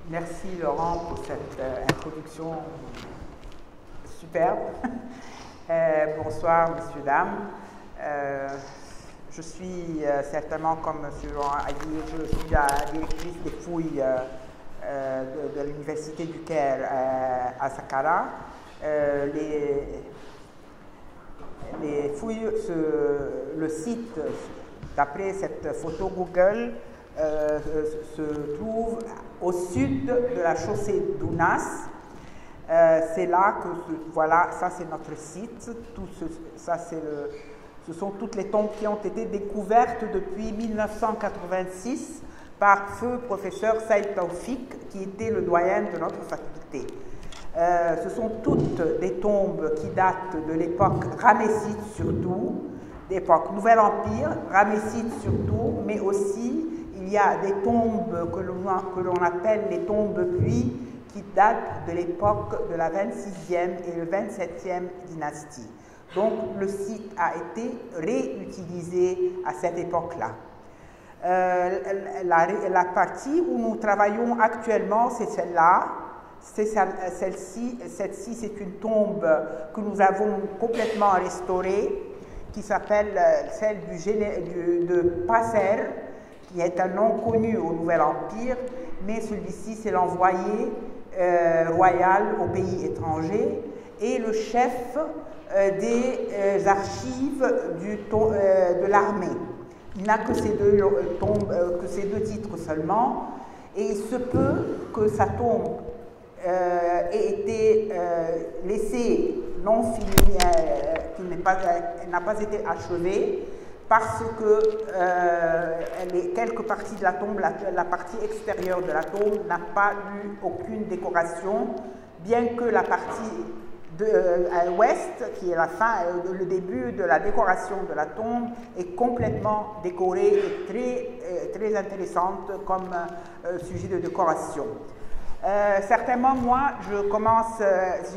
Merci Laurent pour cette introduction superbe. Bonsoir messieurs, dames. Je suis certainement, comme M. Laurent a dit, je suis la directrice des fouilles de l'Université du Caire à Saqqara. Les fouilles, le site, d'après cette photo Google, se trouve au sud de la chaussée d'Ounas. C'est là que, voilà, ça c'est notre site. Ce sont toutes les tombes qui ont été découvertes depuis 1986 par feu professeur Saïd Taoufik, qui était le doyen de notre faculté. Ce sont toutes des tombes qui datent de l'époque ramesside surtout, d'époque Nouvel Empire, ramesside surtout, mais aussi il y a des tombes que l'on appelle les tombes puits qui datent de l'époque de la 26e et le 27e dynastie. Donc le site a été réutilisé à cette époque-là. La partie où nous travaillons actuellement, c'est celle-là. Celle-ci, c'est une tombe que nous avons complètement restaurée, qui s'appelle celle de Passer, qui est un nom connu au Nouvel Empire, mais celui-ci c'est l'envoyé royal au pays étranger et le chef des archives de l'armée. Il n'a que ces deux titres seulement, et il se peut que sa tombe ait été laissée non finie, qu'elle n'a pas été achevée, parce que quelques parties de la tombe, la partie extérieure de la tombe n'a pas eu aucune décoration, bien que la partie à l'ouest, qui est la fin, le début de la décoration de la tombe, est complètement décorée et très intéressante comme sujet de décoration. Certainement, moi, j'ai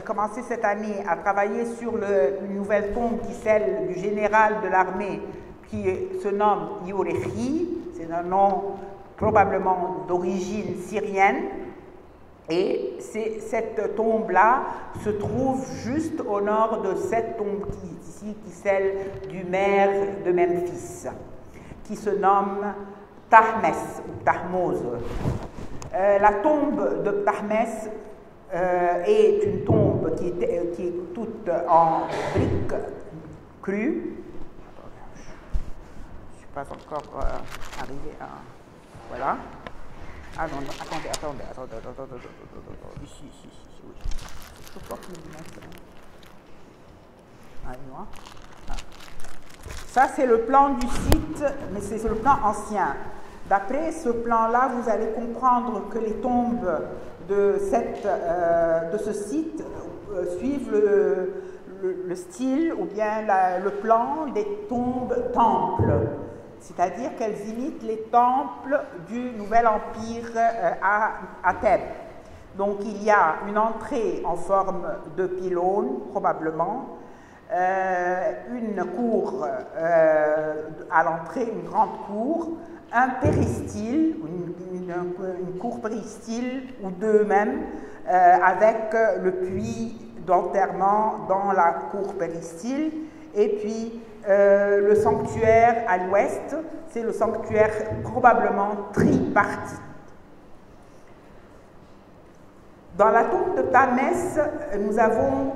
commencé cette année à travailler sur une nouvelle tombe qui est celle du général de l'armée qui se nomme Yorefi. C'est un nom probablement d'origine syrienne. Et cette tombe-là se trouve juste au nord de cette tombe qui est ici, qui est celle du maire de Memphis, qui se nomme Tahmes ou Tahmouz. La tombe de Tahmes est une tombe qui est toute en briques crues. Je ne suis pas encore arrivé à... Voilà. Ah non, attendez. Ici, oui. Je peux pas le mettre. Ah. Ça, c'est le plan du site, mais c'est le plan ancien. D'après ce plan-là, vous allez comprendre que les tombes de ce site suivent le style ou bien le plan des tombes-temples. C'est-à-dire qu'elles imitent les temples du Nouvel Empire à Thèbes. Donc il y a une entrée en forme de pylône, probablement, une cour à l'entrée, une grande cour, un péristyle, une cour péristyle ou deux même, avec le puits d'enterrement dans la cour péristyle, et puis le sanctuaire à l'ouest, c'est le sanctuaire probablement tripartite. Dans la tombe de Tahmes, nous avons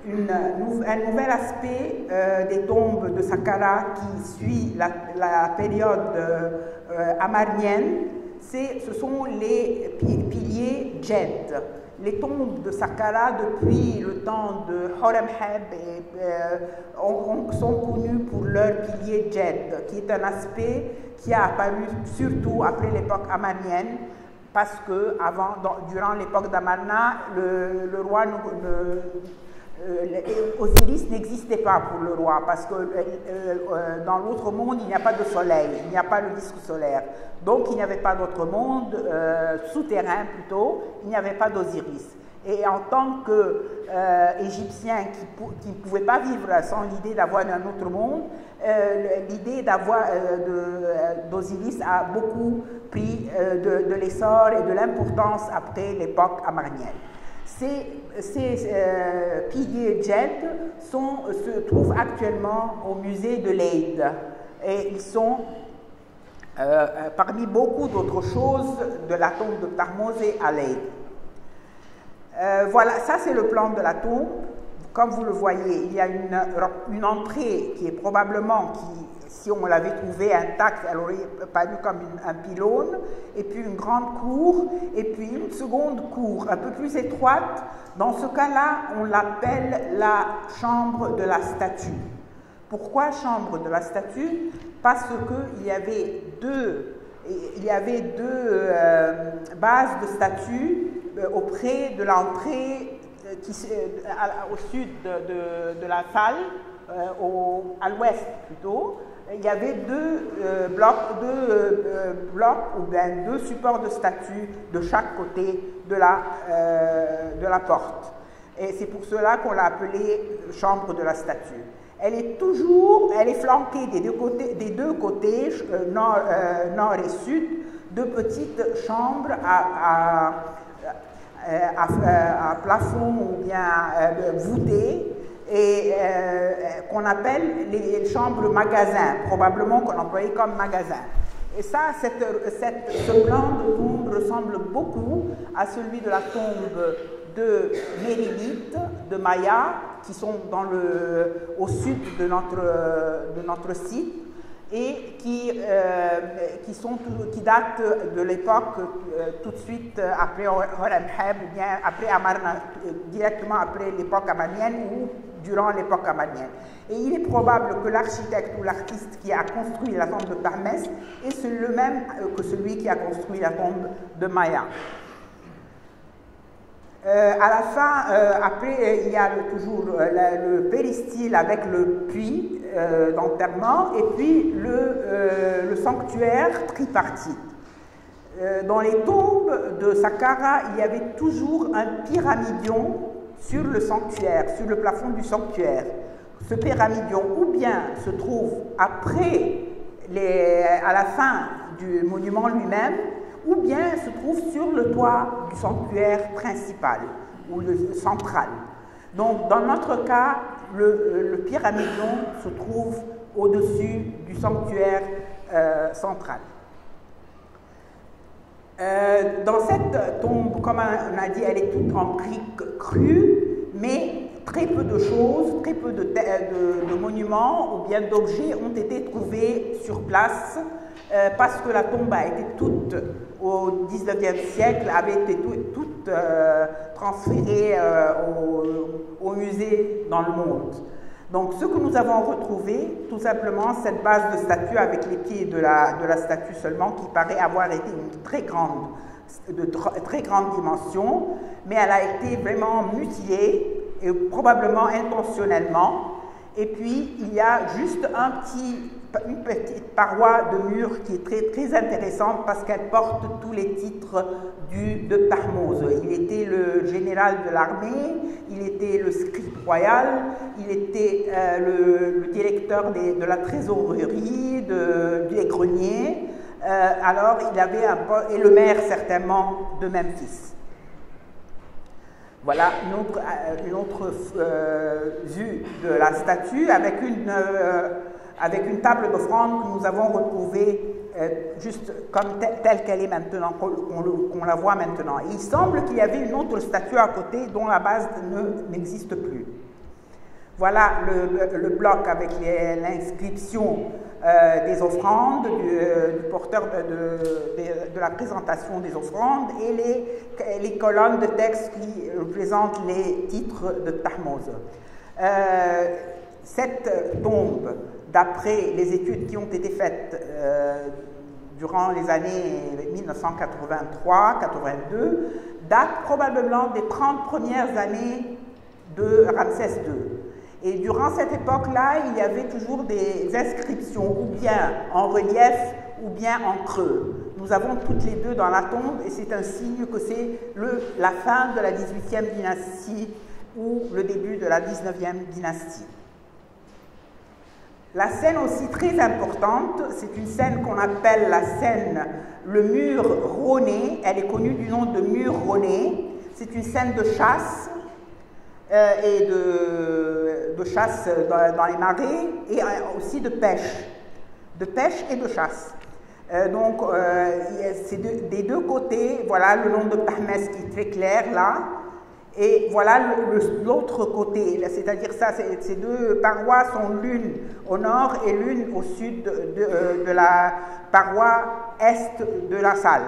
un nouvel aspect des tombes de Saqqara qui suit la période amarnienne. Ce sont les piliers Djed. Les tombes de Saqqara, depuis le temps de Horemheb, sont connues pour leur pilier Djed, qui est un aspect qui a apparu surtout après l'époque amarnienne, parce que durant l'époque d'Amarna, le roi Osiris n'existait pas pour le roi, parce que dans l'autre monde, il n'y a pas de soleil, il n'y a pas le disque solaire. Donc, il n'y avait pas d'autre monde, souterrain plutôt, il n'y avait pas d'Osiris. Et en tant qu'Égyptien qui ne pouvait pas vivre sans l'idée d'avoir un autre monde, l'idée d'Osiris a beaucoup pris de l'essor et de l'importance après l'époque amarnienne. Ces piliers djed se trouvent actuellement au musée de Leyde et ils sont parmi beaucoup d'autres choses de la tombe de Thahmosé à Leyde. Voilà, ça c'est le plan de la tombe. Comme vous le voyez, il y a une entrée qui est probablement, si on l'avait trouvée intacte, elle aurait paru comme un pylône, et puis une grande cour, et puis une seconde cour un peu plus étroite. Dans ce cas-là, on l'appelle la chambre de la statue. Pourquoi chambre de la statue? Parce qu'il y avait deux bases de statues auprès de l'entrée au sud de la salle, à l'ouest plutôt. Il y avait deux blocs ou bien deux supports de statues de chaque côté de la porte. Et c'est pour cela qu'on l'a appelée chambre de la statue. Elle est flanquée des deux côtés, nord et sud, de petites chambres à plafond ou bien voûtées, et qu'on appelle les chambres magasins, probablement qu'on employait comme magasin. Et ça, ce plan de tombe ressemble beaucoup à celui de la tombe de Mérinites, de Maya, qui sont au sud de notre site, et qui datent de l'époque tout de suite après Horemheb, ou bien directement après l'époque amarnienne ou durant l'époque amarnienne. Et il est probable que l'architecte ou l'artiste qui a construit la tombe de Tharmès est le même que celui qui a construit la tombe de Maya. À la fin, après, il y a toujours le péristyle avec le puits d'enterrement et puis le sanctuaire tripartite. Dans les tombes de Saqqara, il y avait toujours un pyramidion sur le sanctuaire, sur le plafond du sanctuaire. Ce pyramidion ou bien se trouve à la fin du monument lui-même, ou bien se trouve sur le toit du sanctuaire principal ou le central. Donc, dans notre cas, le pyramidion se trouve au-dessus du sanctuaire central. Dans cette tombe, comme on a dit, elle est toute en briques crues, mais très peu de choses, très peu de monuments ou bien d'objets ont été trouvés sur place, parce que la tombe a été toute, au XIXe siècle, avait été toute transférée au musée dans le monde. Donc ce que nous avons retrouvé, tout simplement, cette base de statue avec les pieds de la statue seulement, qui paraît avoir été de très grande dimension, mais elle a été vraiment mutilée, et probablement intentionnellement. Et puis il y a juste une petite paroi de mur qui est très, très intéressante parce qu'elle porte tous les titres de Thahmose. Il était le général de l'armée, il était le scribe royal, il était le directeur de la trésorerie, des greniers, alors il avait et le maire certainement de Memphis. Voilà une autre vue de la statue avec une table d'offrande que nous avons retrouvée juste comme telle qu'elle est maintenant, qu'on la voit maintenant. Et il semble qu'il y avait une autre statue à côté dont la base n'existe plus. Voilà le bloc avec l'inscription des offrandes, du porteur de la présentation des offrandes et les colonnes de texte qui représentent les titres de Thahmose. Cette tombe, d'après les études qui ont été faites durant les années 1983-82, date probablement des 30 premières années de Ramsès II. Et durant cette époque-là, il y avait toujours des inscriptions, ou bien en relief, ou bien en creux. Nous avons toutes les deux dans la tombe, et c'est un signe que c'est la fin de la 18e dynastie ou le début de la 19e dynastie. La scène aussi très importante, c'est une scène qu'on appelle la scène le mur Roné. Elle est connue du nom de mur Roné. C'est une scène de chasse et de chasse dans les marais et aussi de pêche et de chasse. Donc, c'est des deux côtés, voilà le nom de Tahmès qui est très clair là. Et voilà l'autre côté, c'est-à-dire ça, ces deux parois sont l'une au nord et l'une au sud de la paroi est de la salle.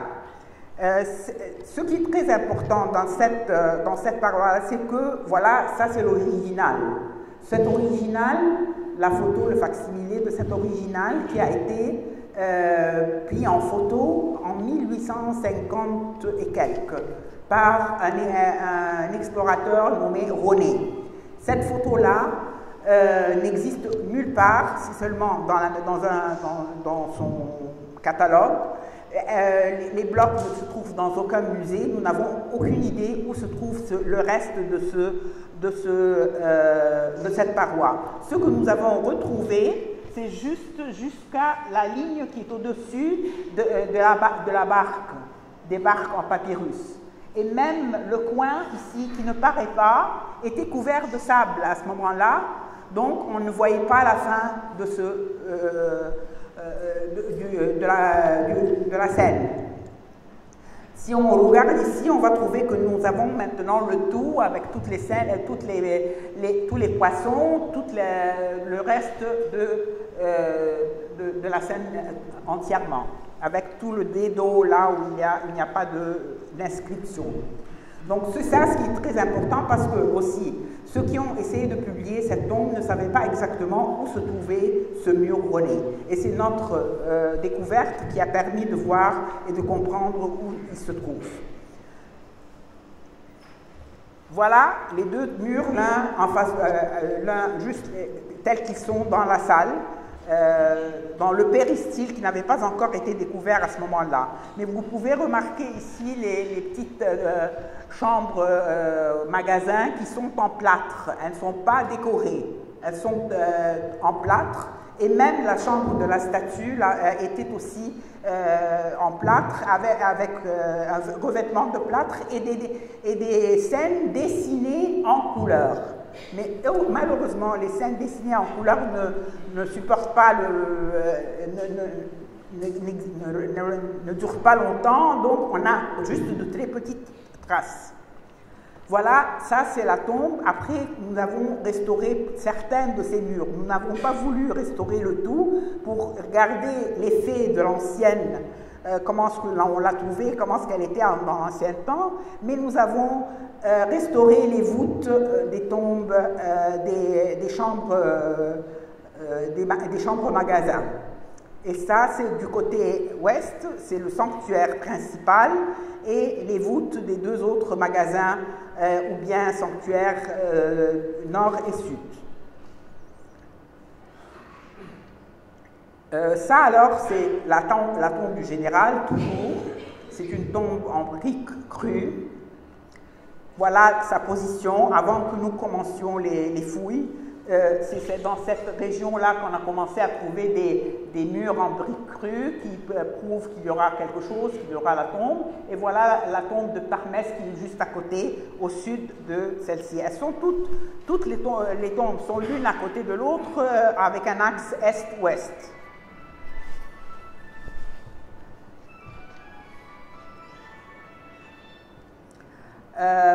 Ce qui est très important dans cette paroi, c'est que, voilà, ça c'est l'original. Cet original, la photo, le facsimilé de cet original qui a été pris en photo en 1850 et quelques par un explorateur nommé Roné. Cette photo-là n'existe nulle part, si seulement dans son catalogue. Les blocs ne se trouvent dans aucun musée. Nous n'avons aucune idée où se trouve le reste de cette paroi. Ce que nous avons retrouvé, c'est juste jusqu'à la ligne qui est au-dessus de la barque, des barques en papyrus. Et même le coin ici, qui ne paraît pas, était couvert de sable à ce moment-là, donc on ne voyait pas la fin de la scène. Si on regarde ici, on va trouver que nous avons maintenant le tout avec toutes les scènes, tous les poissons, le reste de la scène entièrement, avec tout le dé d'eau là où il n'y a pas d'inscription. Donc c'est ça ce qui est très important, parce que aussi ceux qui ont essayé de publier cette tombe ne savaient pas exactement où se trouvait ce mur Roné. Et c'est notre découverte qui a permis de voir et de comprendre où il se trouve. Voilà les deux murs, l'un en face, l'un juste tels qu'ils sont dans la salle. Dans le péristyle qui n'avait pas encore été découvert à ce moment-là. Mais vous pouvez remarquer ici les petites chambres magasins qui sont en plâtre. Elles ne sont pas décorées, elles sont en plâtre. Et même la chambre de la statue là, était aussi en plâtre, avec un revêtement de plâtre et des scènes dessinées en couleur. Mais malheureusement, les scènes dessinées en couleur ne supportent pas ne durent pas longtemps, donc on a juste de très petites traces. Voilà, ça c'est la tombe. Après, nous avons restauré certains de ces murs. Nous n'avons pas voulu restaurer le tout pour garder l'effet de l'ancienne, comment on l'a trouvée, comment est-ce qu'elle était dans l'ancien temps, mais nous avons restauré les voûtes des tombes, des chambres magasins. Et ça, c'est du côté ouest, c'est le sanctuaire principal, et les voûtes des deux autres magasins, ou bien sanctuaires nord et sud. Ça alors, c'est la tombe du général, toujours. C'est une tombe en briques crues. Voilà sa position avant que nous commencions les fouilles. C'est dans cette région-là qu'on a commencé à trouver des murs en briques crues qui prouvent qu'il y aura quelque chose, qu'il y aura la tombe. Et voilà la tombe de Tahmès qui est juste à côté, au sud de celle-ci. Elles sont toutes les tombes sont l'une à côté de l'autre avec un axe est-ouest.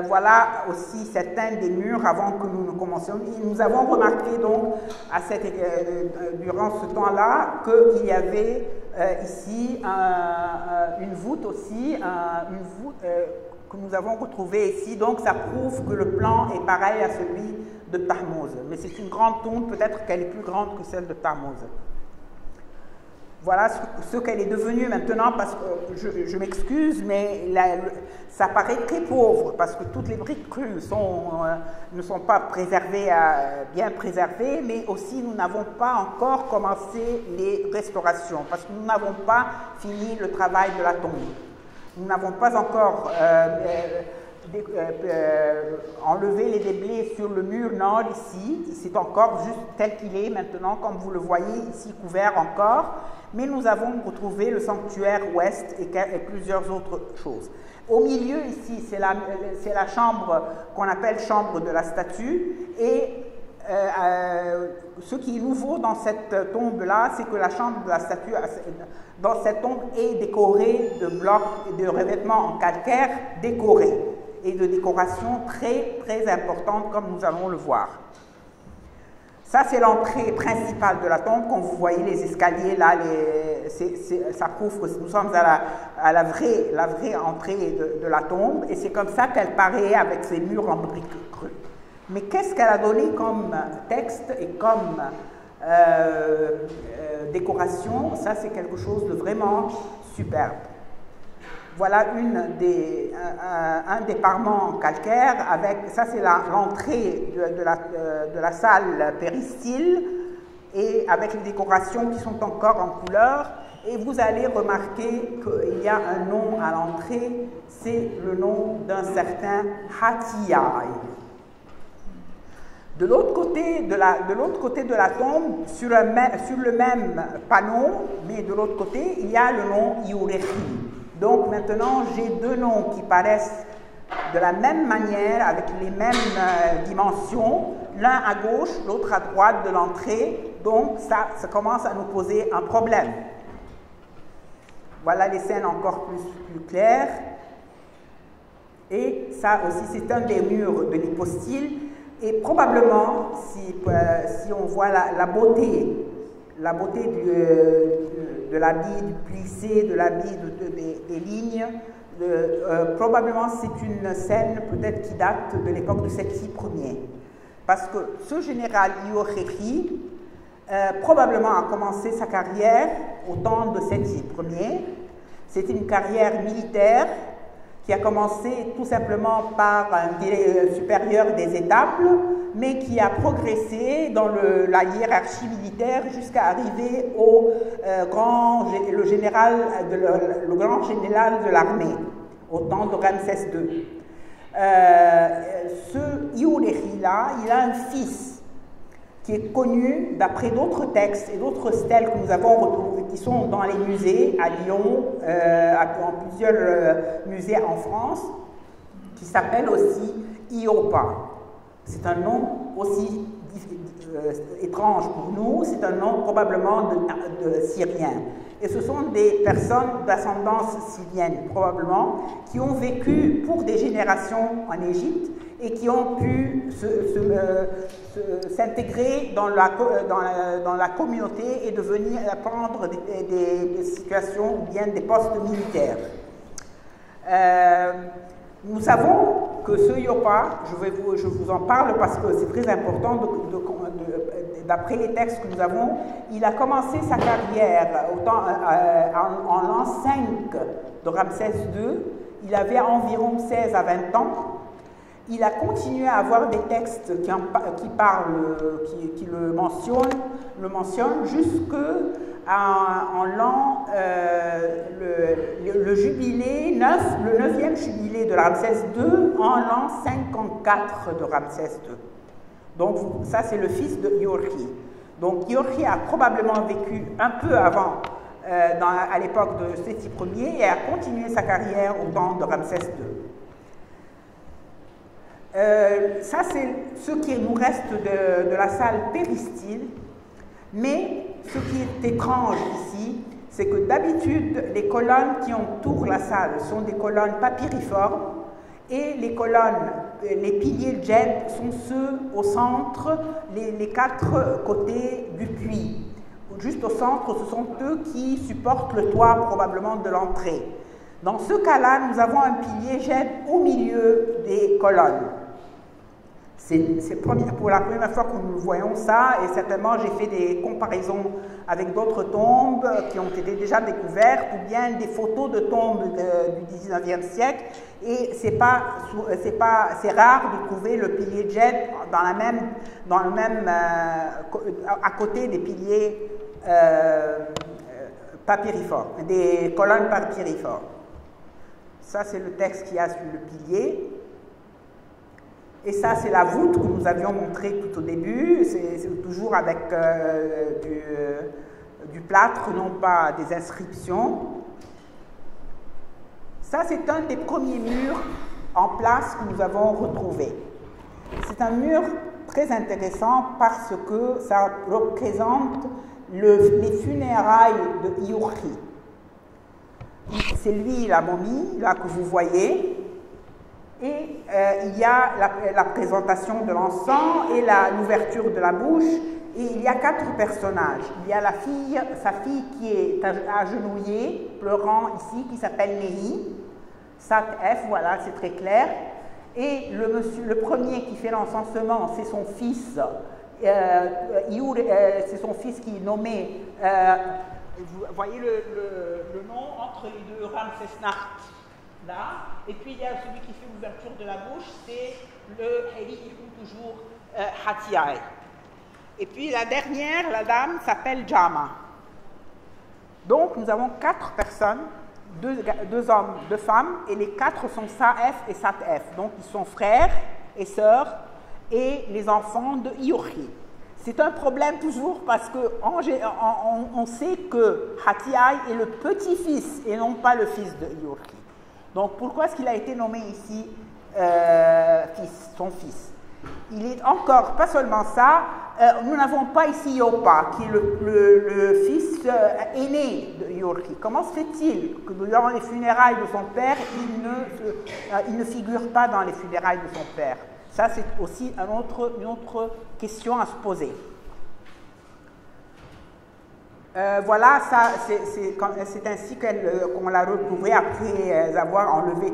Voilà aussi certains des murs avant que nous ne commencions. Nous avons remarqué donc durant ce temps-là qu'il y avait ici une voûte aussi, que nous avons retrouvée ici. Donc ça prouve que le plan est pareil à celui de Tammuz. Mais c'est une grande tombe, peut-être qu'elle est plus grande que celle de Tammuz. Voilà ce qu'elle est devenue maintenant, parce que je m'excuse, mais ça paraît très pauvre, parce que toutes les briques crues ne sont pas préservées, bien préservées, mais aussi nous n'avons pas encore commencé les restaurations, parce que nous n'avons pas fini le travail de la tombe. Nous n'avons pas encore enlevé les déblais sur le mur nord ici. C'est encore juste tel qu'il est maintenant, comme vous le voyez ici, couvert encore. Mais nous avons retrouvé le sanctuaire ouest et plusieurs autres choses. Au milieu ici, c'est la chambre qu'on appelle chambre de la statue. Et ce qui est nouveau dans cette tombe-là, c'est que la chambre de la statue, dans cette tombe, est décorée de blocs et de revêtements en calcaire décorés et de décorations très, très importantes, comme nous allons le voir. Ça, c'est l'entrée principale de la tombe. Quand vous voyez les escaliers, là, ça prouve que nous sommes à la vraie entrée de la tombe. Et c'est comme ça qu'elle paraît avec ses murs en briques creux. Mais qu'est-ce qu'elle a donné comme texte et comme décoration? Ça, c'est quelque chose de vraiment superbe. Voilà un des parements calcaires. Ça, c'est l'entrée de la salle péristyle, et avec les décorations qui sont encore en couleur. Et vous allez remarquer qu'il y a un nom à l'entrée, c'est le nom d'un certain Hatiyai. De l'autre côté de la tombe, sur le même panneau, mais de l'autre côté, il y a le nom Iurechi. Donc maintenant, j'ai deux noms qui paraissent de la même manière, avec les mêmes dimensions, l'un à gauche, l'autre à droite de l'entrée. Donc ça commence à nous poser un problème. Voilà les scènes encore plus claires. Et ça aussi, c'est un des murs de l'hypostyle. Et probablement, si on voit la beauté de l'habit du plissé, de l'habit des lignes, probablement c'est une scène peut-être qui date de l'époque de Séti Ier. Parce que ce général Iurechi probablement a commencé sa carrière au temps de Séti Ier. C'était une carrière militaire qui a commencé tout simplement par un supérieur des étables, mais qui a progressé dans la hiérarchie militaire jusqu'à arriver au grand général de l'armée, au temps de Ramsès II. Ce Iurechi-là, il a un fils qui est connu d'après d'autres textes et d'autres stèles que nous avons retrouvées, qui sont dans les musées à Lyon, dans plusieurs musées en France, qui s'appelle aussi Iopa. C'est un nom aussi étrange pour nous, c'est un nom probablement de Syrien. Et ce sont des personnes d'ascendance syrienne, probablement, qui ont vécu pour des générations en Égypte et qui ont pu s'intégrer dans la communauté et devenir prendre des situations ou bien des postes militaires. Nous savons que ce Iopa, je vous en parle parce que c'est très important, d'après les textes que nous avons, il a commencé sa carrière en l'an 5 de Ramsès II. Il avait environ 16 à 20 ans. Il a continué à avoir des textes qui le mentionnent jusque en l'an, le jubilé 9, le 9e jubilé de Ramsès II, en l'an 54 de Ramsès II. Donc ça, c'est le fils de Iurechi. Donc Iurechi a probablement vécu un peu avant, à l'époque de Séti Ier, et a continué sa carrière au temps de Ramsès II. Ça, c'est ce qui nous reste de la salle péristyle, mais ce qui est étrange ici, c'est que d'habitude, les colonnes qui entourent la salle sont des colonnes papyriformes, et les colonnes, les piliers djed sont ceux au centre, les quatre côtés du puits. Juste au centre, ce sont eux qui supportent le toit probablement de l'entrée. Dans ce cas-là, nous avons un pilier djed au milieu des colonnes. C'est pour la première fois que nous voyons ça, et certainement j'ai fait des comparaisons avec d'autres tombes qui ont été déjà découvertes, ou bien des photos de tombes du 19e siècle, et c'est rare de trouver le pilier djed à côté des piliers papyriformes, des colonnes papyriformes. Ça, c'est le texte qu'il y a sur le pilier. Et ça, c'est la voûte que nous avions montrée tout au début. C'est toujours avec du plâtre, non pas des inscriptions. Ça, c'est un des premiers murs en place que nous avons retrouvé. C'est un mur très intéressant parce que ça représente les funérailles de Iurhi. C'est lui, la momie, là, que vous voyez. Et il y a la présentation de l'encens et l'ouverture de la bouche. Et il y a 4 personnages. Il y a sa fille qui est agenouillée, pleurant ici, qui s'appelle Nehi. Sat F, voilà, c'est très clair. Et le premier qui fait l'encensement, c'est son fils. C'est son fils qui est nommé. Vous voyez le nom entre les deux, Ramsesnacht, là. Et puis il y a celui qui fait l'ouverture de la bouche, c'est le Heli, toujours Hatiaï. Et puis la dernière, la dame, s'appelle Jama. Donc nous avons 4 personnes, 2 hommes, 2 femmes, et les 4 sont Saef et Satef. Donc ils sont frères et sœurs et les enfants de Iurhi. C'est un problème toujours parce qu'on sait que Hatiaï est le petit-fils et non pas le fils de Iurhi. Donc pourquoi est-ce qu'il a été nommé ici son fils? Il est encore, pas seulement ça, nous n'avons pas ici Yopa, qui est le fils aîné de Iurhi. Comment se fait-il que durant les funérailles de son père, il ne figure pas dans les funérailles de son père? Ça, c'est aussi une autre question à se poser. Voilà, c'est ainsi qu'on l'a retrouvé après avoir enlevé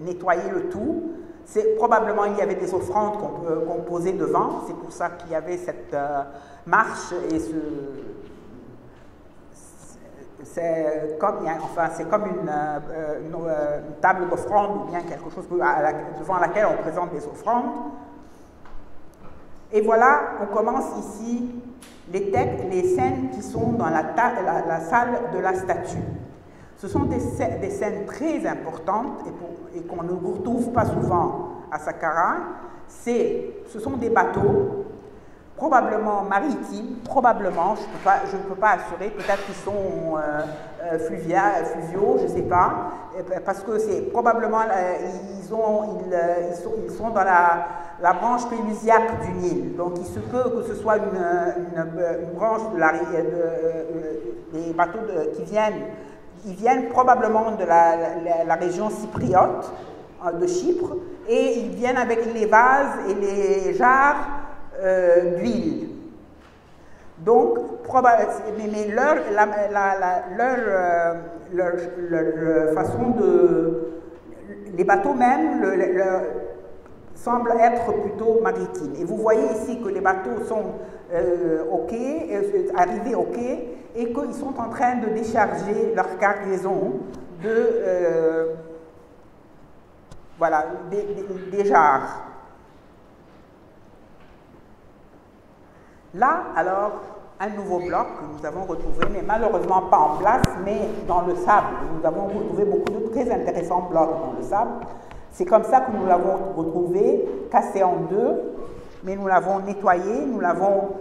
nettoyé le tout. Probablement, il y avait des offrandes qu'on posait devant. C'est pour ça qu'il y avait cette marche et c'est comme une table d'offrande ou bien quelque chose devant laquelle on présente des offrandes. Et voilà, on commence ici les scènes qui sont dans la salle de la statue. Ce sont des scènes très importantes et qu'on ne retrouve pas souvent à Saqqara. Ce sont des bateaux, probablement maritimes, probablement, je ne peux pas assurer, peut-être qu'ils sont fluviaux, je ne sais pas, parce que c'est probablement, ils sont dans la branche pélusiaque du Nil. Donc il se peut que ce soit une branche des bateaux ils viennent probablement de la région chypriote, de Chypre, et ils viennent avec les vases et les jarres d'huile. Donc, mais leur façon les bateaux même semblent être plutôt maritimes. Et vous voyez ici que les bateaux sont arrivés au quai et qu'ils sont en train de décharger leur cargaison des jarres. Là, alors, un nouveau bloc que nous avons retrouvé, mais malheureusement pas en place, mais dans le sable. Nous avons retrouvé beaucoup de très intéressants blocs dans le sable. C'est comme ça que nous l'avons retrouvé, cassé en 2, mais nous l'avons nettoyé, nous l'avons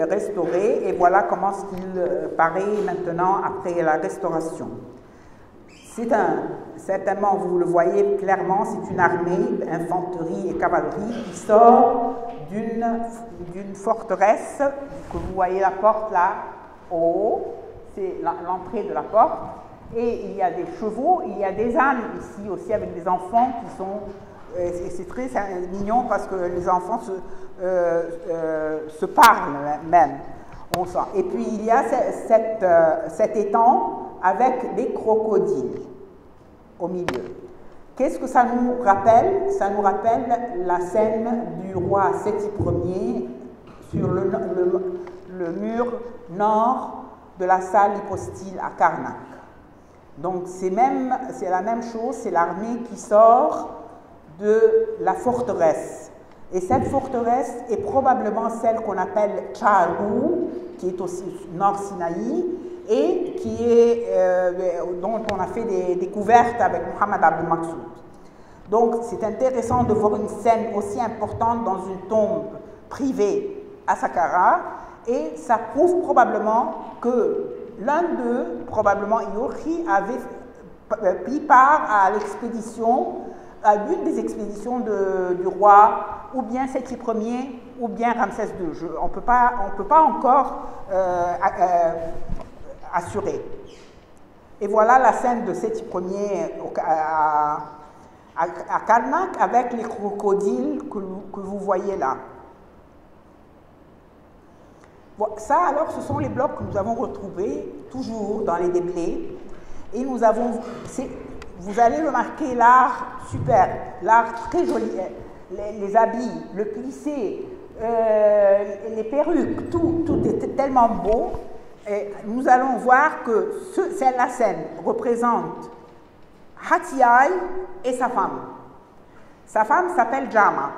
restauré, et voilà comment il paraît maintenant après la restauration. Certainement, vous le voyez clairement, c'est une armée, infanterie et cavalerie qui sort d'une forteresse, que vous voyez la porte là, au haut, c'est l'entrée de la porte, et il y a des chevaux, il y a des ânes ici aussi avec des enfants qui sont, et c'est très mignon parce que les enfants se parlent même, on sent. Et puis il y a cet étang avec des crocodiles au milieu. Qu'est-ce que ça nous rappelle? Ça nous rappelle la scène du roi Séti Ier sur le mur nord de la salle hypostyle à Karnak. Donc c'est la même chose, c'est l'armée qui sort de la forteresse. Et cette forteresse est probablement celle qu'on appelle Tchaarou, qui est aussi Nord Sinaï, et dont on a fait des découvertes avec Mohamed Abdel Maksoud. Donc c'est intéressant de voir une scène aussi importante dans une tombe privée à Saqqara, et ça prouve probablement que l'un d'eux, probablement Iorki, avait pris part à l'expédition, à l'une des expéditions du roi, ou bien Séti Ier, ou bien Ramsès II. On ne peut pas encore assurer. Et voilà la scène de Séti Ier à Karnak avec les crocodiles que vous voyez là. Bon, ça alors, ce sont les blocs que nous avons retrouvés toujours dans les déblais. Et nous avons, vous allez remarquer l'art superbe, l'art très joli, les habits, le plissé, les perruques, tout était tellement beau. Et nous allons voir que la scène représente Hatiaï et sa femme. Sa femme s'appelle Jama.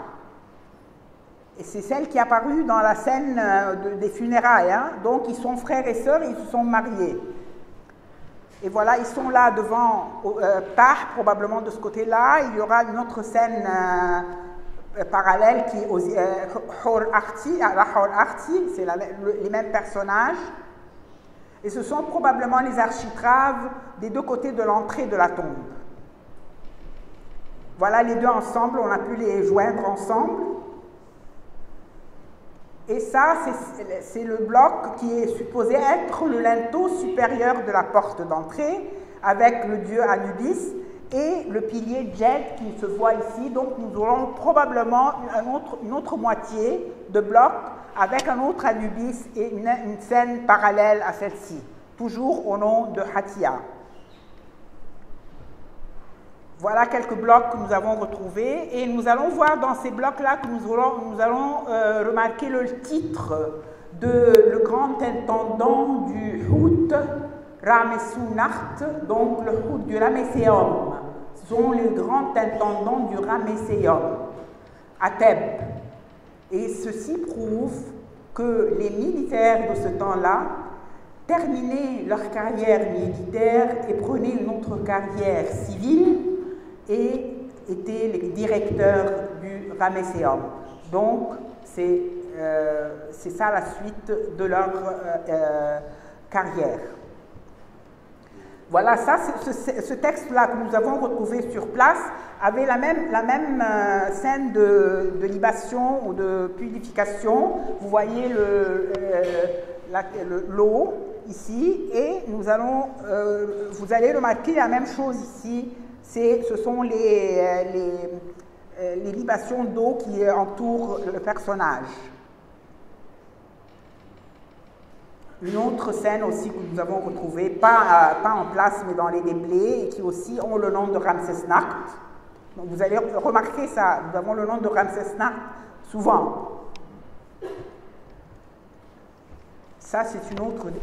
Et c'est celle qui est apparue dans la scène des funérailles. Hein. Donc ils sont frères et sœurs et ils se sont mariés. Et voilà, ils sont là devant Tah, probablement de ce côté-là. Il y aura une autre scène parallèle qui est Hor Arti, c'est les mêmes personnages. Et ce sont probablement les architraves des deux côtés de l'entrée de la tombe. Voilà les deux ensemble, on a pu les joindre ensemble. Et ça, c'est le bloc qui est supposé être le linteau supérieur de la porte d'entrée, avec le dieu Anubis et le pilier Djed qui se voit ici. Donc nous aurons probablement une autre moitié de bloc avec un autre Anubis et une scène parallèle à celle-ci, toujours au nom de Hathia. Voilà quelques blocs que nous avons retrouvés et nous allons voir dans ces blocs-là que nous allons remarquer le titre de le grand intendant du Hout Ramessunart, donc le Hout du Ramesséum. Ce sont les grands intendants du Ramesséum à Thèbes. Et ceci prouve que les militaires de ce temps-là terminaient leur carrière militaire et prenaient une autre carrière civile et étaient les directeurs du Ramesséum. Donc, c'est ça la suite de leur carrière. Voilà, ça, ce texte-là que nous avons retrouvé sur place avait la même scène de libation ou de purification. Vous voyez l'eau ici, et vous allez remarquer la même chose ici. Ce sont les libations d'eau qui entourent le personnage. Une autre scène aussi que nous avons retrouvée, pas en place mais dans les déblais, et qui aussi ont le nom de Ramsesnacht. Donc vous allez remarquer ça, nous avons le nom de Ramsesnacht souvent. Ça c'est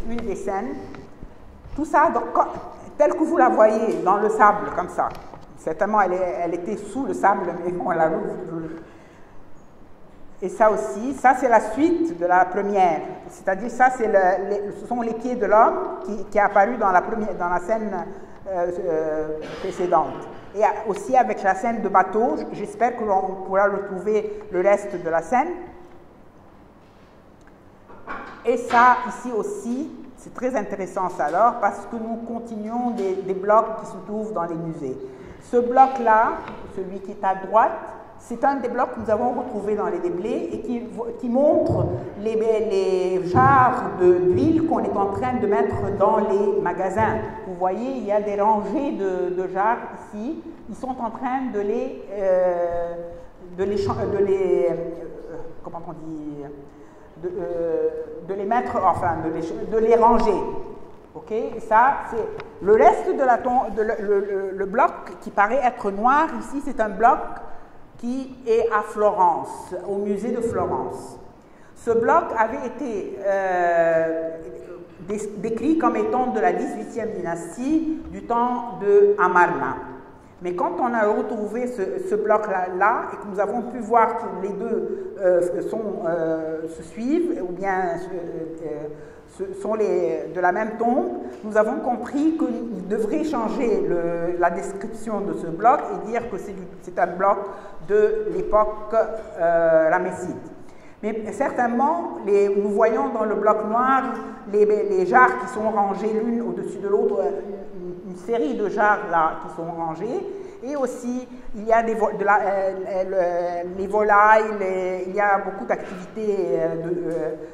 une des scènes. Tout ça, donc, tel que vous la voyez dans le sable, comme ça. Certainement elle était sous le sable, mais on l'a vu. Et ça aussi, ça c'est la suite de la première, c'est-à-dire ça ce sont les pieds de l'homme qui est apparu dans la scène précédente. Et aussi avec la scène de bateau, j'espère que l'on pourra retrouver le reste de la scène. Et ça ici aussi, c'est très intéressant ça alors, parce que nous continuons des blocs qui se trouvent dans les musées. Ce bloc-là, celui qui est à droite, c'est un des blocs que nous avons retrouvé dans les déblais et qui montre les jarres d'huile qu'on est en train de mettre dans les magasins. Vous voyez, il y a des rangées de jarres ici. Ils sont en train de les mettre, enfin, de les ranger. Ok, et ça, c'est le reste de le bloc qui paraît être noir ici, c'est un bloc qui est à Florence, au musée de Florence. Ce bloc avait été décrit comme étant de la 18e dynastie, du temps de Amarna. Mais quand on a retrouvé ce bloc-là et que nous avons pu voir que les deux se suivent, ou bien sont de la même tombe, nous avons compris qu'il devrait changer la description de ce bloc et dire que c'est un bloc de l'époque ramesside. Mais certainement, nous voyons dans le bloc noir les jarres qui sont rangées l'une au-dessus de l'autre, une série de jarres là qui sont rangées. Et aussi, il y a les volailles, il y a beaucoup d'activités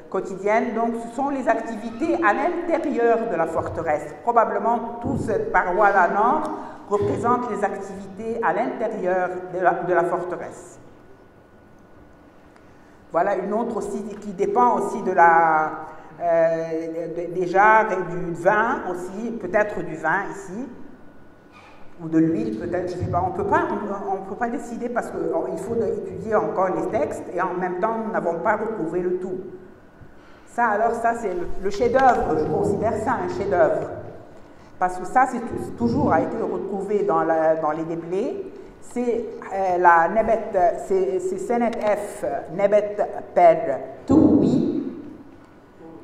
quotidiennes. Donc, ce sont les activités à l'intérieur de la forteresse. Probablement, toute cette paroi-là nord représente les activités à l'intérieur de la forteresse. Voilà une autre aussi qui dépend aussi de des jarres et du vin aussi, peut-être du vin ici. Ou de l'huile peut-être, je ne sais pas, on ne peut pas décider parce qu'il faut étudier encore les textes et en même temps nous n'avons pas retrouvé le tout. Ça alors, ça c'est le chef-d'œuvre, je considère ça un chef-d'œuvre. Parce que ça c'est toujours a été retrouvé dans les déblais. C'est la Nebet, c'est Senet F, Nebet Ped Toui.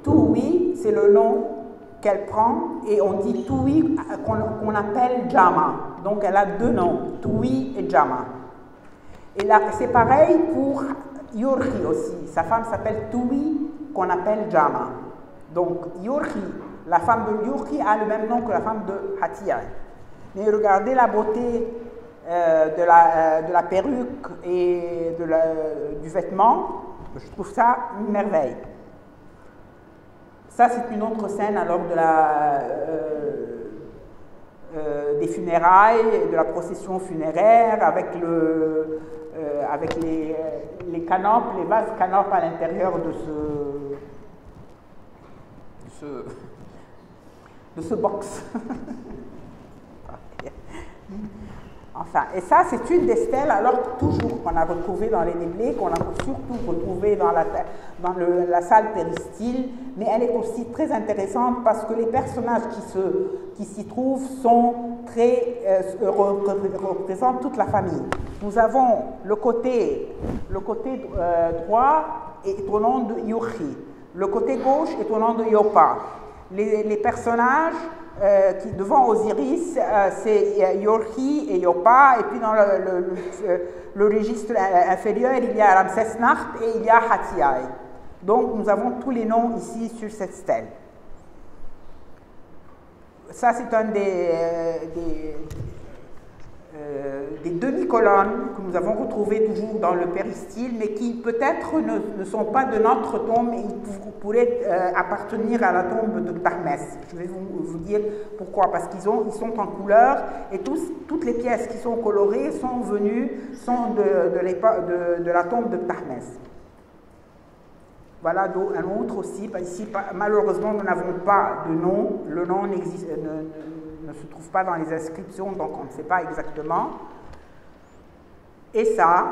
Toui, c'est le nom qu'elle prend et on dit Toui qu'on appelle Jama. Donc elle a deux noms, Toui et Jama. Et là, c'est pareil pour Yurhi aussi. Sa femme s'appelle Toui qu'on appelle Jama. Donc Yurhi, la femme de Yurhi a le même nom que la femme de Hatiya. Mais regardez la beauté de la perruque et du vêtement, je trouve ça une merveille. Ça, c'est une autre scène alors des funérailles, de la procession funéraire avec les canopes, les vases canopes à l'intérieur de ce box. Enfin, et ça, c'est une des stèles, alors toujours qu'on a retrouvées dans les déblais, qu'on a surtout retrouvées dans la salle péristyle, mais elle est aussi très intéressante parce que les personnages qui s'y trouvent représentent toute la famille. Nous avons le côté droit est au nom de Yurhi, le côté gauche est au nom de Yopa. Les personnages qui devant Osiris, c'est Yorhi et Yopa, et puis dans le registre inférieur, il y a Ramsès-Nacht et il y a Hatiaï. Donc nous avons tous les noms ici sur cette stèle. Ça, c'est un des demi-colonnes que nous avons retrouvées toujours dans le péristyle, mais qui peut-être ne sont pas de notre tombe et ils pourraient appartenir à la tombe de Ptahmès. Je vais vous dire pourquoi. Parce qu'ils sont en couleur et toutes les pièces qui sont colorées sont de la tombe de Ptahmès. Voilà un autre aussi. Ici, malheureusement, nous n'avons pas de nom. Le nom ne se trouve pas dans les inscriptions, donc on ne sait pas exactement. Et ça,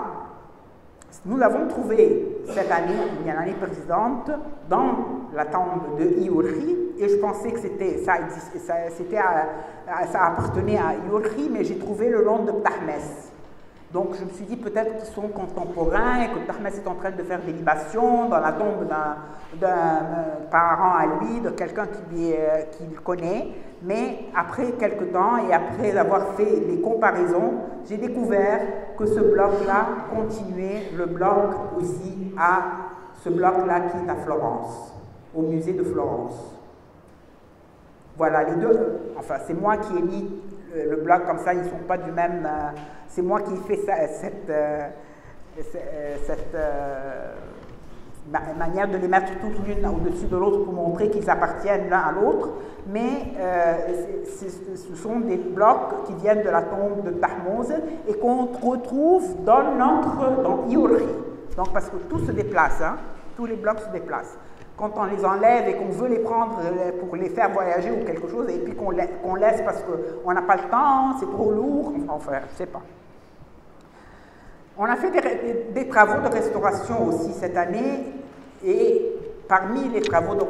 nous l'avons trouvé cette année, ou l'année précédente, dans la tombe de Iorhi, et je pensais que ça appartenait à Iorhi, mais j'ai trouvé le nom de Ptahmès. Donc je me suis dit peut-être qu'ils sont contemporains et que Ptahmès est en train de faire des libations dans la tombe d'un parent à lui, de quelqu'un qu'il connaît. Mais après quelques temps et après avoir fait les comparaisons, j'ai découvert que ce bloc-là continuait le bloc aussi à ce bloc-là qui est à Florence, au musée de Florence. Voilà, les deux, enfin c'est moi qui ai mis le bloc comme ça, ils ne sont pas du même, c'est moi qui ai fait cette manière de les mettre toutes l'une au-dessus de l'autre pour montrer qu'ils appartiennent l'un à l'autre, mais ce sont des blocs qui viennent de la tombe de Tahmouz et qu'on retrouve dans Iorhi. Donc parce que tout se déplace, hein, tous les blocs se déplacent. Quand on les enlève et qu'on veut les prendre pour les faire voyager ou quelque chose, et puis qu'on laisse parce qu'on n'a pas le temps, c'est trop lourd, enfin, je ne sais pas. On a fait des travaux de restauration aussi cette année, et parmi les travaux de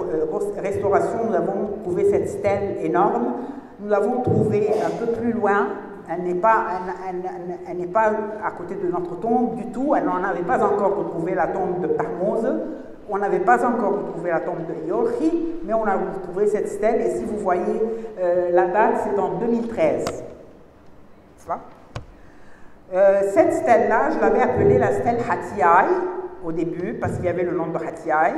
restauration, nous avons trouvé cette stèle énorme. Nous l'avons trouvée un peu plus loin. Elle n'est pas à côté de notre tombe du tout. Elle n'en avait pas encore retrouvé la tombe de Tahmouz. On n'avait pas encore retrouvé la tombe de Iorki, mais on a retrouvé cette stèle, et si vous voyez la date, c'est en 2013. C'est ça? Cette stèle-là, je l'avais appelée la stèle Hatiai au début, parce qu'il y avait le nom de Hatiai,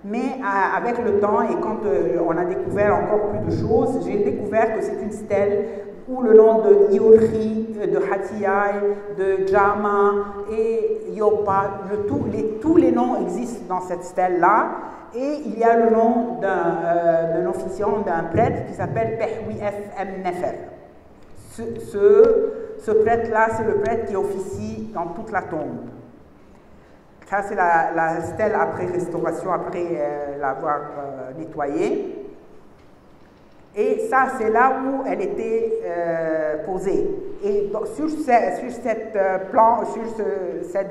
mais avec le temps, et quand on a découvert encore plus de choses, j'ai découvert que c'est une stèle où le nom de Iorki, de Hatiai, de Jama et Yopa, tous les noms existent dans cette stèle-là, et il y a le nom d'un officiant, d'un prêtre qui s'appelle Pehwi F. M. Nefer. Ce prêtre-là, c'est le prêtre qui officie dans toute la tombe. Ça, c'est la stèle après restauration, après l'avoir nettoyée. Et ça, c'est là où elle était posée. Et donc, sur cette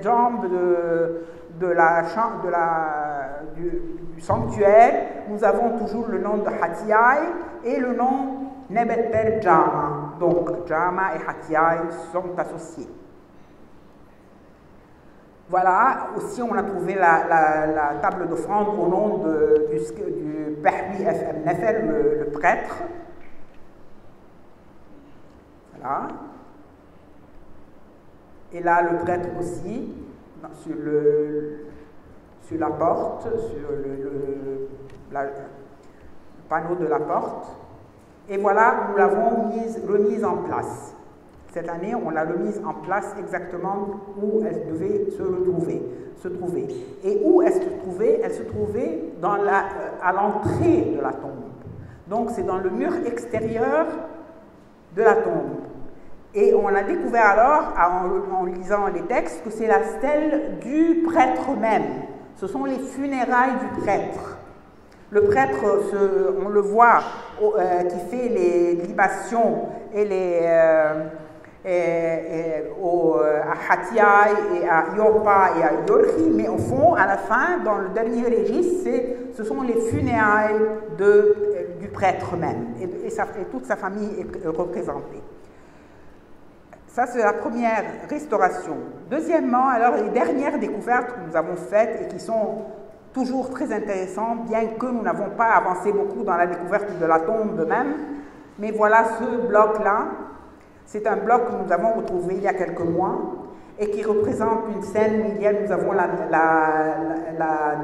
jambe du sanctuaire, nous avons toujours le nom de Hatiai et le nom Nebetber Jama. Donc, Jama et Hatiai sont associés. Voilà, aussi on a trouvé la table d'offrande au nom du Pehwi F. M. Nefer, le prêtre. Voilà. Et là, le prêtre aussi, sur la porte, sur le panneau de la porte. Et voilà, nous l'avons remise en place. Cette année, on l'a remise en place exactement où elle devait se trouver. Et où elle se trouvait? Elle se trouvait à l'entrée de la tombe. Donc, c'est dans le mur extérieur de la tombe. Et on a découvert alors, en lisant les textes, que c'est la stèle du prêtre même. Ce sont les funérailles du prêtre. Le prêtre, on le voit, qui fait les libations et à Hatiai et à Yopa et à Iorki, mais au fond, à la fin, dans le dernier registre, ce sont les funérailles du prêtre même, et toute sa famille est représentée. Ça, c'est la première restauration. Deuxièmement, alors, les dernières découvertes que nous avons faites et qui sont toujours très intéressantes, bien que nous n'avons pas avancé beaucoup dans la découverte de la tombe même, mais voilà ce bloc-là. C'est un bloc que nous avons retrouvé il y a quelques mois et qui représente une scène où nous avons la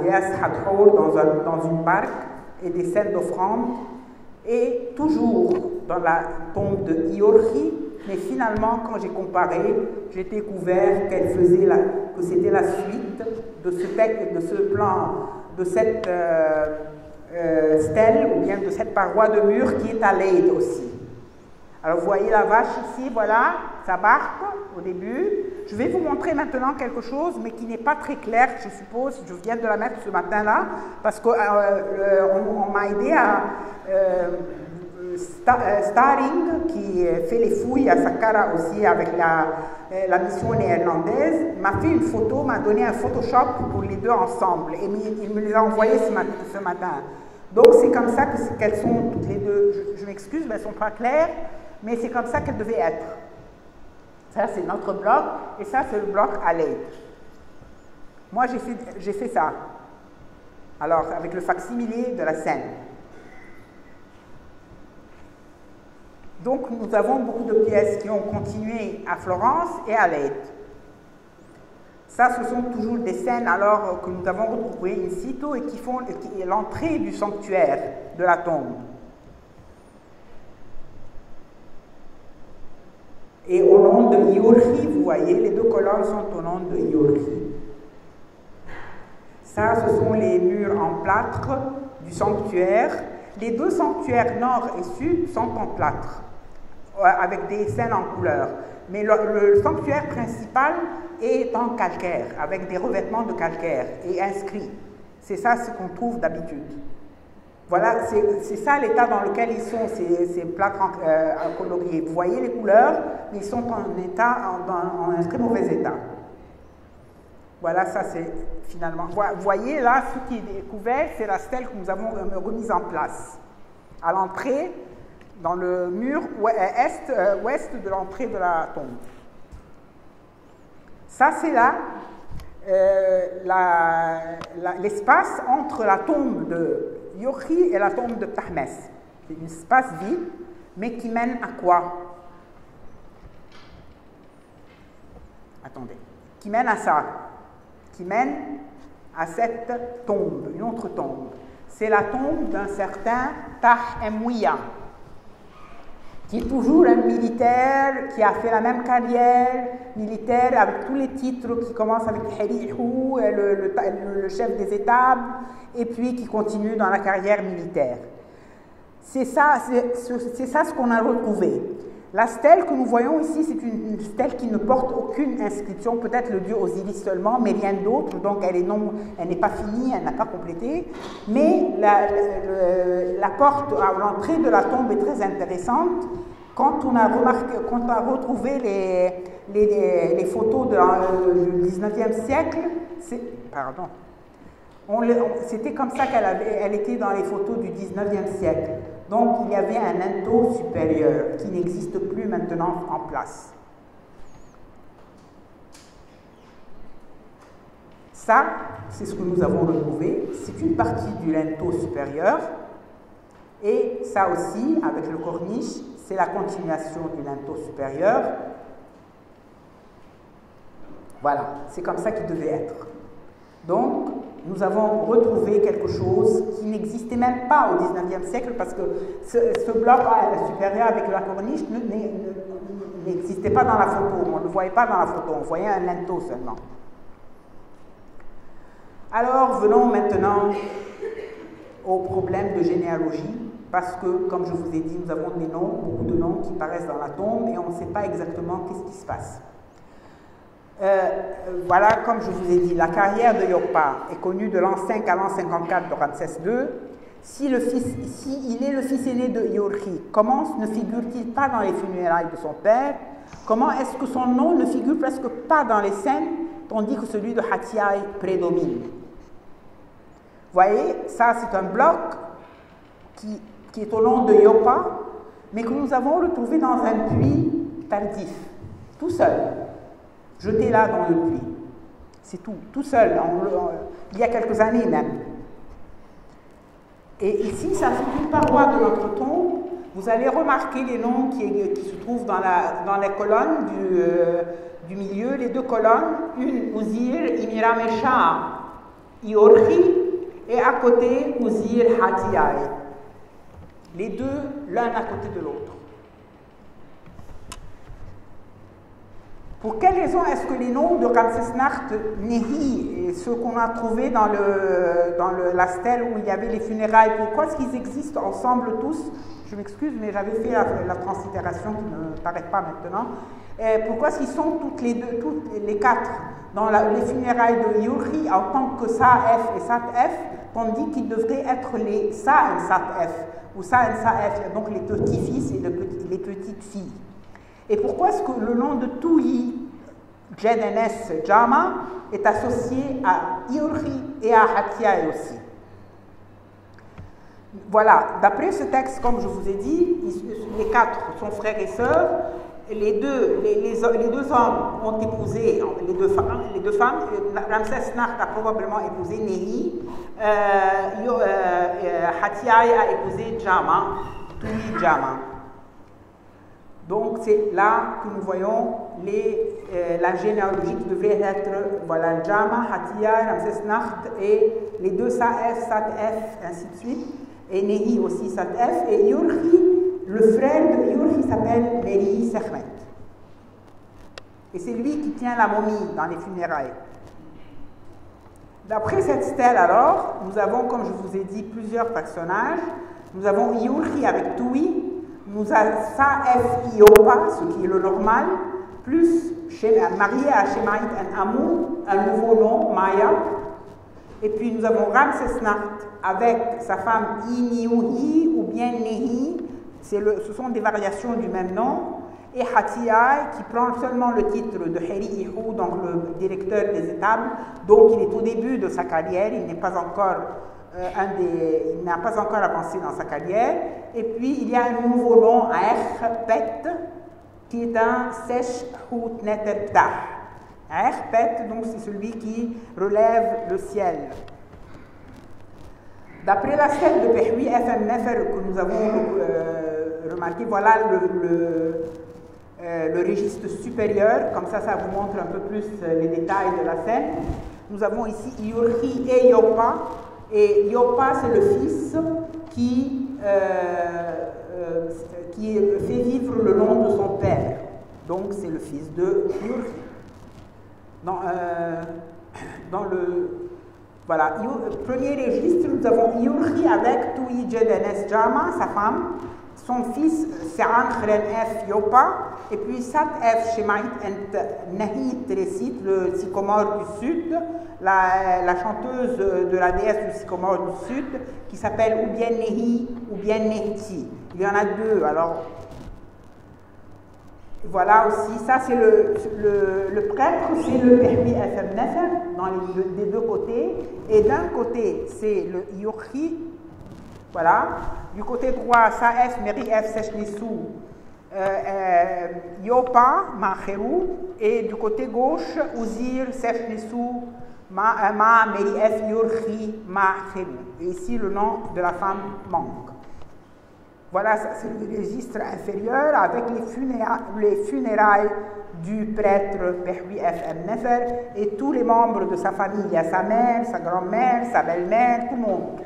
déesse Hathor dans une barque et des scènes d'offrande, et toujours dans la tombe de Iorki, mais finalement, quand j'ai comparé, j'ai découvert que c'était la suite de ce plan, de cette stèle ou bien de cette paroi de mur qui est à Leyde aussi. Alors vous voyez la vache ici, voilà, sa barque au début. Je vais vous montrer maintenant quelque chose, mais qui n'est pas très clair, je suppose. Je viens de la mettre ce matin-là, parce qu'on m'a aidé à... Staring, qui fait les fouilles à Saqqara aussi avec la mission néerlandaise, m'a fait une photo, m'a donné un Photoshop pour les deux ensemble, et il me les a envoyés ce matin. Donc c'est comme ça qu'elles sont toutes les deux. Je m'excuse, mais elles ne sont pas claires, mais c'est comme ça qu'elles devaient être. Ça, c'est notre bloc, et ça, c'est le bloc à Leyde. Moi, j'ai fait ça. Alors, avec le facsimilé de la scène. Donc, nous avons beaucoup de pièces qui ont continué à Florence et à Leyde. Ça, ce sont toujours des scènes alors que nous avons retrouvées in situ et qui est l'entrée du sanctuaire de la tombe. Et au nom de Iorki, vous voyez, les deux colonnes sont au nom de Iorki. Ça, ce sont les murs en plâtre du sanctuaire. Les deux sanctuaires nord et sud sont en plâtre, avec des scènes en couleur. Mais le sanctuaire principal est en calcaire, avec des revêtements de calcaire et inscrits. C'est ça ce qu'on trouve d'habitude. Voilà, c'est ça l'état dans lequel ils sont, ces plâtres coloriés. Vous voyez les couleurs, mais ils sont en un très mauvais état. Voilà, ça c'est finalement... Vous voyez là, ce qui est découvert, c'est la stèle que nous avons remise en place. À l'entrée, dans le mur ouest de l'entrée de la tombe. Ça c'est là l'espace entre la tombe de Yorhi et la tombe de Tahmes. C'est un espace vide, mais qui mène à quoi? Attendez. Qui mène à ça. Qui mène à cette tombe, une autre tombe. C'est la tombe d'un certain Tahemouya, qui est toujours un militaire qui a fait la même carrière militaire avec tous les titres qui commencent avec Herihu, le chef des étables, et puis qui continue dans la carrière militaire. C'est ça ce qu'on a retrouvé. La stèle que nous voyons ici, c'est une stèle qui ne porte aucune inscription, peut-être le dieu Osiris seulement, mais rien d'autre, donc elle n'est pas finie, elle n'a pas complété. Mais la porte à l'entrée de la tombe est très intéressante. Quand on a retrouvé les photos du 19e siècle, c'était comme ça elle était dans les photos du 19e siècle. Donc, il y avait un linteau supérieur qui n'existe plus maintenant en place. Ça, c'est ce que nous avons retrouvé. C'est une partie du linteau supérieur. Et ça aussi, avec le corniche, c'est la continuation du linteau supérieur. Voilà, c'est comme ça qu'il devait être. Donc, nous avons retrouvé quelque chose qui n'existait même pas au 19e siècle parce que ce bloc supérieur avec la corniche n'existait pas dans la photo. On ne le voyait pas dans la photo, on voyait un linteau seulement. Alors, venons maintenant au problème de généalogie parce que, comme je vous ai dit, nous avons des noms, beaucoup de noms qui paraissent dans la tombe et on ne sait pas exactement qu'est-ce qui se passe. Voilà, comme je vous ai dit, la carrière de Yopa est connue de l'an 5 à l'an 54 de Ramsès II. S'il est le fils aîné de Yorhi, comment ne figure-t-il pas dans les funérailles de son père? Comment est-ce que son nom ne figure presque pas dans les scènes, tandis que celui de Hatiaï prédomine? Vous voyez, ça c'est un bloc qui est au nom de Yopa, mais que nous avons retrouvé dans un puits tardif, tout seul. Jeté là dans le puits. C'est tout seul, il y a quelques années même. Et ici, ça c'est une paroi de notre tombe. Vous allez remarquer les noms qui se trouvent dans les colonnes du milieu, les deux colonnes, une Uzir, Imiramesha, Iorhi, et à côté Uzir, Hatiaï. Les deux, l'un à côté de l'autre. Pour quelle raison est-ce que les noms de Ramsesnacht, Nehi, et ceux qu'on a trouvés dans la stèle où il y avait les funérailles, pourquoi est-ce qu'ils existent ensemble tous? Je m'excuse, mais j'avais fait la translittération qui ne paraît pas maintenant. Pourquoi est-ce qu'ils sont toutes les quatre dans les funérailles de Yorhi en tant que Sa-F et Sat-F, tandis qu'ils devraient être les Sa et Sat-F, ou Sa et Sa-F, donc les petits-fils et les petites-filles. Et pourquoi est-ce que le nom de Touhi, Djedenes Jama, est associé à Yorhi et à Hatiaï aussi? Voilà, d'après ce texte, comme je vous ai dit, les quatre sont frères et sœurs. Les deux hommes ont épousé, les deux femmes. Ramsesnacht a probablement épousé Nehi. Hatiaï a épousé Jama, Touhi Jama. Donc c'est là que nous voyons la généalogie qui devrait être, voilà, Jama, Hatiaï, Ramsesnacht et les deux Sa-F, Sat-F, ainsi de suite, et Nehi aussi Sat-F, et Yorhi, le frère de Yorhi s'appelle Meri Sechmet. Et c'est lui qui tient la momie dans les funérailles. D'après cette stèle alors, nous avons, comme je vous ai dit, plusieurs personnages. Nous avons Yorhi avec Touhi. Nous avons Sa-F Iopa, ce qui est le normal, plus marié à Shemaït en Amou, un nouveau nom, Maya. Et puis nous avons Ramsesnacht avec sa femme Iniuhi ou bien Nehi, ce sont des variations du même nom, et Hatiaï qui prend seulement le titre de Herihu, donc le directeur des étables, donc il est au début de sa carrière, il n'est pas encore il n'a pas encore avancé dans sa carrière. Et puis il y a un nouveau nom à Pet, qui est un Sesh Hout Neter Ptah. Erpet, donc c'est celui qui relève le ciel. D'après la scène de Pehwi FM Nefer que nous avons remarqué, voilà le registre supérieur, comme ça vous montre un peu plus les détails de la scène. Nous avons ici Iurhi et Yopa, et Yopa c'est le fils qui fait vivre le nom de son père, donc c'est le fils de Iurhi. Dans le voilà, premier registre, nous avons Iurhi avec Toui Jedenes Jama, sa femme, son fils Se'an Khren F Yopa, et puis Sat F Shemaït et Nahit récite le sycomore du sud, la chanteuse de la déesse du sycomore du sud, qui s'appelle ou bien Nehi ou bien Nehti. Il y en a deux, alors voilà aussi, ça c'est le prêtre, c'est le Pehwi FM Nefer, des deux côtés, et d'un côté c'est le Iurhi, voilà, du côté droit, Saef, Meri F, Sechnisou, Yopa, Macherou, et du côté gauche, Ouzir, Sechnisou, Meri F, Iurhi, Macherou. Et ici le nom de la femme manque. Voilà, c'est le registre inférieur avec les funérailles du prêtre Pehwi FM Nefer et tous les membres de sa famille. Il y a sa mère, sa grand-mère, sa belle-mère, tout le monde.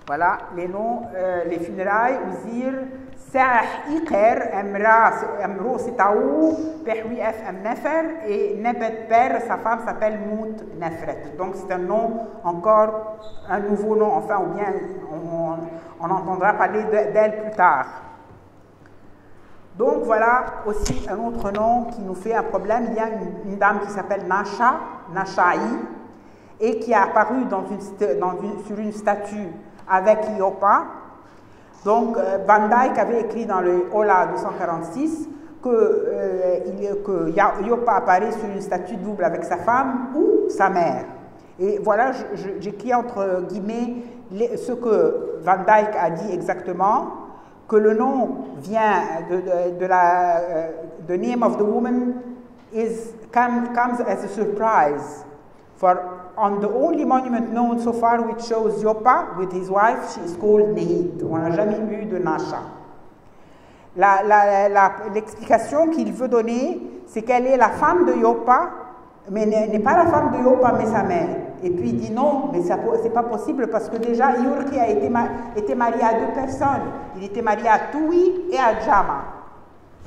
Voilà les noms, les funérailles, Ouzir, Sa'ah Iker, Emro Sitaou, Pehwi FM Nefer, et Nebet Père, sa femme s'appelle Mout Nefret. Donc c'est un nom, encore un nouveau nom, enfin, ou bien on entendra parler d'elle plus tard. Donc voilà aussi un autre nom qui nous fait un problème. Il y a une dame qui s'appelle Nashai, et qui est apparue sur une statue avec Yopa. Donc, Van Dyck avait écrit dans le Ola 246 que Yopa apparaît sur une statue double avec sa femme ou sa mère. Et voilà, j'écris entre guillemets ce que Van Dyck a dit exactement, que le nom vient the name of the woman comes as a surprise. For on the only monument known so far which shows Yopa with his wife, she is called Nehit. On n'a jamais eu de Nasha. L'explication qu'il veut donner, c'est qu'elle est la femme de Yopa, mais n'est pas la femme de Yopa, mais sa mère. Et puis il dit non, mais c'est pas possible parce que déjà Iurhi a été marié à deux personnes. Il était marié à Toui et à Jama.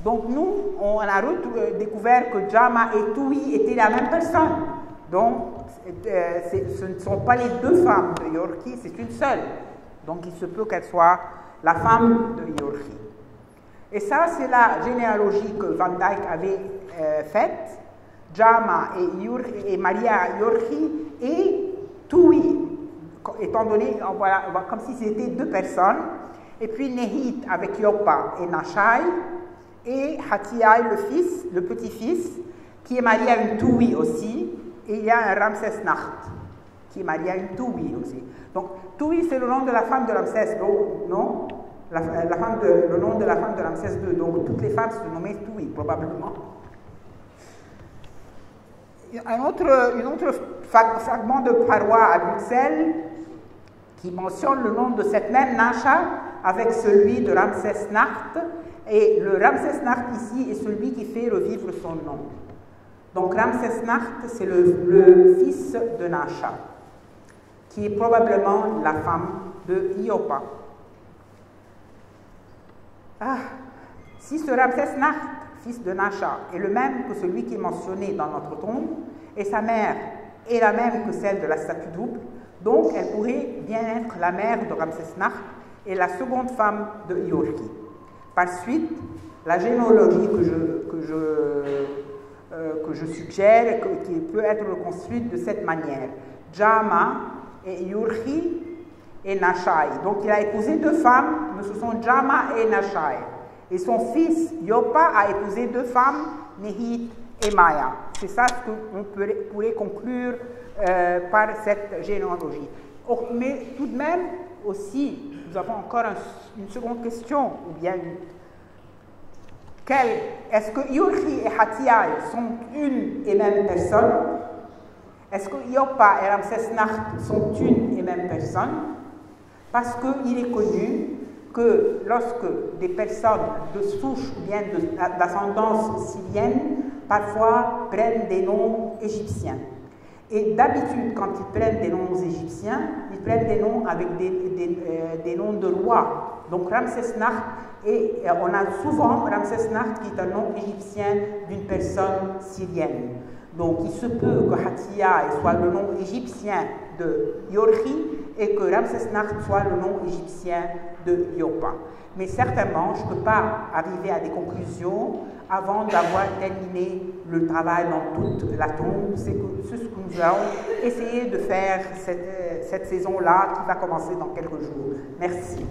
Donc nous, on a découvert que Jama et Toui étaient la même personne. Donc ce ne sont pas les deux femmes de Iurhi, c'est une seule. Donc il se peut qu'elle soit la femme de Iurhi. Et ça, c'est la généalogie que Van Dyck avait faite. Jama et Maria Iurhi et Toui, étant donné, voilà, comme si c'était deux personnes. Et puis Nehit avec Yopa et Nashai, et Hatiai, le petit-fils, qui est marié à une Toui aussi. Et il y a un Ramsès Nacht, qui est marié à une Toui aussi. Donc, Toui, c'est le nom de la femme de Ramsès, non? Le nom de la femme de Ramsès II. Donc, toutes les femmes se nommaient Toui, probablement. Un autre fragment de paroi à Bruxelles qui mentionne le nom de cette même Nasha avec celui de Ramsès Nacht. Et le Ramsès Nacht ici est celui qui fait revivre son nom. Donc Ramsès Nacht, c'est le fils de Nasha, qui est probablement la femme de Yopa. Si ce Ramsès Nacht, fils de Nasha, est le même que celui qui est mentionné dans notre tombe, et sa mère est la même que celle de la statue double, donc elle pourrait bien être la mère de Ramsès Nacht et la seconde femme de Iurhi. Par suite, la généalogie que je suggère et qui peut être reconstruite de cette manière. Jama et Iurhi et Nashai. Donc il a épousé deux femmes, mais ce sont Jama et Nashai. Et son fils Yopa a épousé deux femmes, Nehit et Maya. C'est ça ce qu'on pourrait conclure par cette généalogie. Mais tout de même, aussi, nous avons encore une seconde question, ou bien est-ce que Yorhi et Hatiaï sont une et même personne? Est-ce que Yopa et Ramsesnacht sont une et même personne? Parce qu'il est connu que lorsque des personnes de souche ou bien d'ascendance syrienne, parfois prennent des noms égyptiens. Et d'habitude, quand ils prennent des noms égyptiens, ils prennent des noms avec des noms de rois. Donc Ramsesnacht, et on a souvent Ramsesnacht qui est un nom égyptien d'une personne syrienne. Donc il se peut que Hatiaï soit le nom égyptien de Yorhi et que Ramsesnacht soit le nom égyptien de Yopa. Mais certainement, je ne peux pas arriver à des conclusions avant d'avoir terminé le travail dans toute la tombe. C'est ce que nous allons essayer de faire cette saison-là qui va commencer dans quelques jours. Merci.